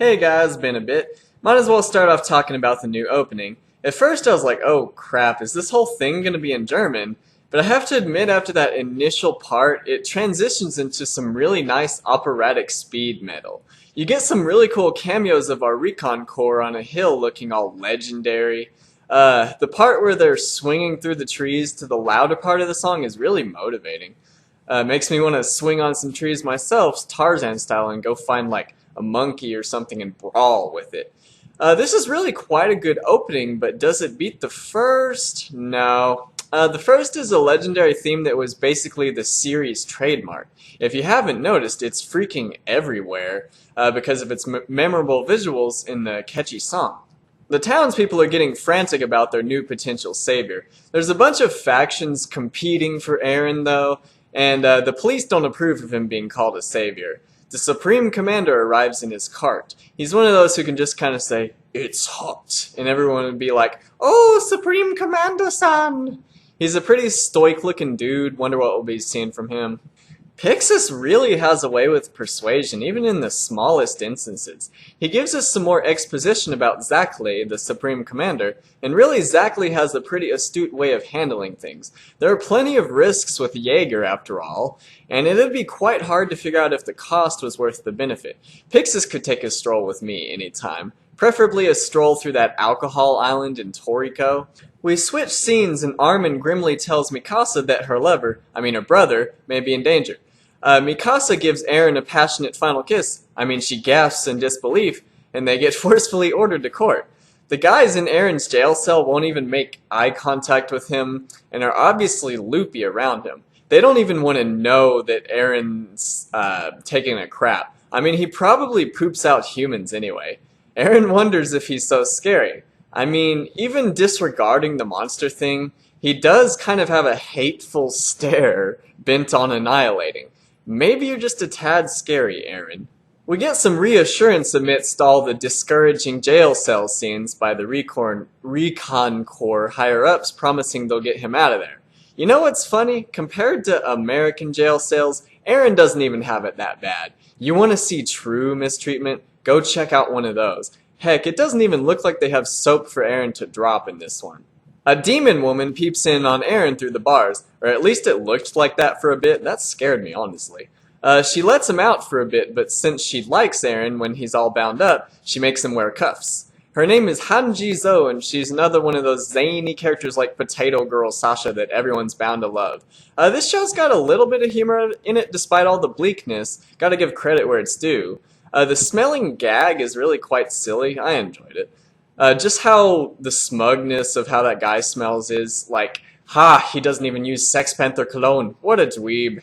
Hey guys, been a bit. Might as well start off talking about the new opening. At first I was like, oh crap, is this whole thing gonna be in German? But I have to admit after that initial part, it transitions into some really nice operatic speed metal. You get some really cool cameos of our recon corps on a hill looking all legendary. The part where they're swinging through the trees to the louder part of the song is really motivating. Makes me want to swing on some trees myself, Tarzan style, and go find like a monkey or something and brawl with it. This is really quite a good opening, but does it beat the first? No. The first is a legendary theme that was basically the series' trademark. If you haven't noticed, it's freaking everywhere because of its memorable visuals in the catchy song. The townspeople are getting frantic about their new potential savior. There's a bunch of factions competing for Eren, though, and the police don't approve of him being called a savior. The Supreme Commander arrives in his cart. He's one of those who can just kind of say, "It's hot," and everyone would be like, "Oh, Supreme Commander-san!" He's a pretty stoic-looking dude. Wonder what we'll be seeing from him. Pixis really has a way with persuasion, even in the smallest instances. He gives us some more exposition about Zacklay, the Supreme Commander, and really Zacklay has a pretty astute way of handling things. There are plenty of risks with Jaeger after all, and it'd be quite hard to figure out if the cost was worth the benefit. Pixis could take a stroll with me anytime, preferably a stroll through that alcohol island in Toriko. We switch scenes and Armin grimly tells Mikasa that her lover, her brother, may be in danger. Mikasa gives Eren a passionate final kiss. She gasps in disbelief, and they get forcefully ordered to court. The guys in Eren's jail cell won't even make eye contact with him, and are obviously loopy around him. They don't even want to know that Eren's taking a crap. He probably poops out humans anyway. Eren wonders if he's so scary. Even disregarding the monster thing, he does kind of have a hateful stare bent on annihilating. Maybe you're just a tad scary, Eren. We get some reassurance amidst all the discouraging jail cell scenes by the recon corps higher-ups promising they'll get him out of there. You know what's funny? Compared to American jail cells, Eren doesn't even have it that bad. You want to see true mistreatment? Go check out one of those. Heck, it doesn't even look like they have soap for Eren to drop in this one. A demon woman peeps in on Eren through the bars, or at least it looked like that for a bit. That scared me, honestly. She lets him out for a bit, but since she likes Eren when he's all bound up, she makes him wear cuffs. Her name is Hanji Zo, and she's another one of those zany characters like Potato Girl Sasha that everyone's bound to love. This show's got a little bit of humor in it despite all the bleakness. Gotta give credit where it's due. The smelling gag is really quite silly. I enjoyed it. Just how the smugness of how that guy smells is like, he doesn't even use Sex Panther cologne. What a dweeb.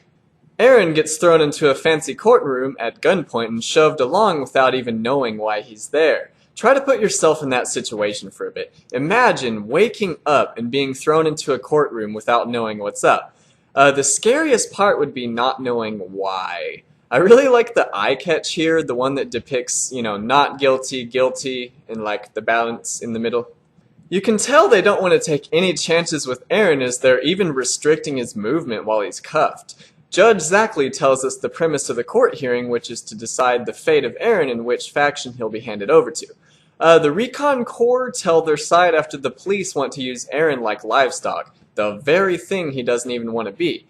Eren gets thrown into a fancy courtroom at gunpoint and shoved along without even knowing why he's there. Try to put yourself in that situation for a bit. Imagine waking up and being thrown into a courtroom without knowing what's up. The scariest part would be not knowing why. I really like the eye catch here, the one that depicts, not guilty, guilty, and like the balance in the middle. You can tell they don't want to take any chances with Eren as they're even restricting his movement while he's cuffed. Judge Zacklay tells us the premise of the court hearing, which is to decide the fate of Eren and which faction he'll be handed over to. The Recon Corps tell their side after the police want to use Eren like livestock, the very thing he doesn't even want to be.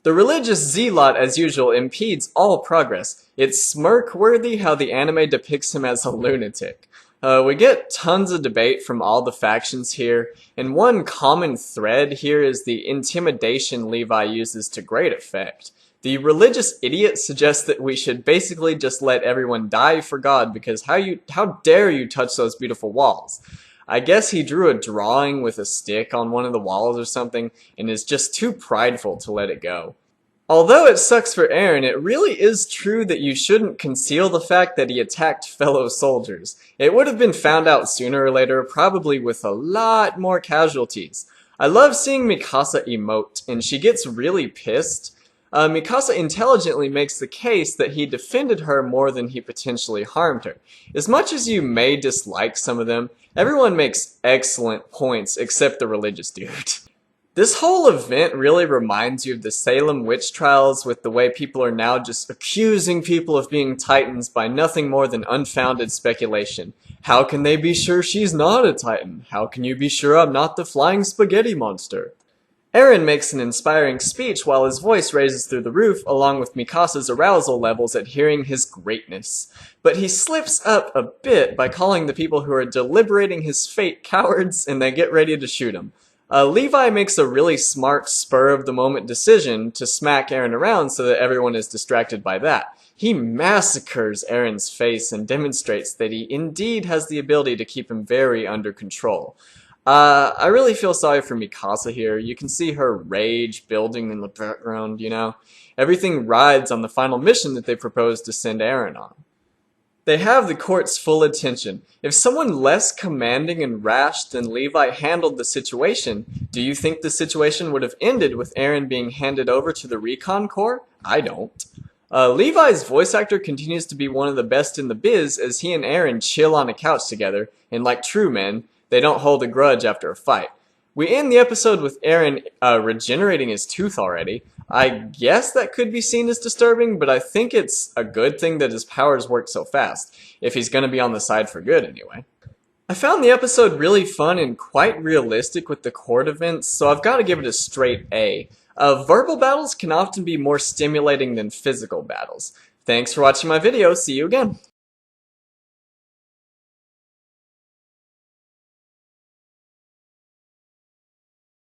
The religious zealot, as usual, impedes all progress. It's smirk-worthy how the anime depicts him as a lunatic. We get tons of debate from all the factions here, and one common thread here is the intimidation Levi uses to great effect. The religious idiot suggests that we should basically just let everyone die for God because how dare you touch those beautiful walls? I guess he drew a drawing with a stick on one of the walls or something and is just too prideful to let it go. Although it sucks for Eren, it really is true that you shouldn't conceal the fact that he attacked fellow soldiers. It would have been found out sooner or later, probably with a lot more casualties. I love seeing Mikasa emote, and she gets really pissed. Mikasa intelligently makes the case that he defended her more than he potentially harmed her. As much as you may dislike some of them, everyone makes excellent points except the religious dude. This whole event really reminds you of the Salem witch trials, with the way people are now just accusing people of being Titans by nothing more than unfounded speculation. How can they be sure she's not a Titan? How can you be sure I'm not the flying spaghetti monster? Eren makes an inspiring speech while his voice raises through the roof, along with Mikasa's arousal levels at hearing his greatness. But he slips up a bit by calling the people who are deliberating his fate cowards, and they get ready to shoot him. Levi makes a really smart spur-of-the-moment decision to smack Eren around so that everyone is distracted by that. He massacres Eren's face and demonstrates that he indeed has the ability to keep him very under control. I really feel sorry for Mikasa here. You can see her rage building in the background, you know? Everything rides on the final mission that they propose to send Eren on. They have the court's full attention. If someone less commanding and rash than Levi handled the situation, do you think the situation would have ended with Eren being handed over to the Recon Corps? I don't. Levi's voice actor continues to be one of the best in the biz as he and Eren chill on a couch together, and like true men, they don't hold a grudge after a fight. We end the episode with Eren regenerating his tooth already. I guess that could be seen as disturbing, but I think it's a good thing that his powers work so fast, if he's going to be on the side for good anyway. I found the episode really fun and quite realistic with the court events, so I've got to give it a straight A. Verbal battles can often be more stimulating than physical battles. Thanks for watching my video, see you again!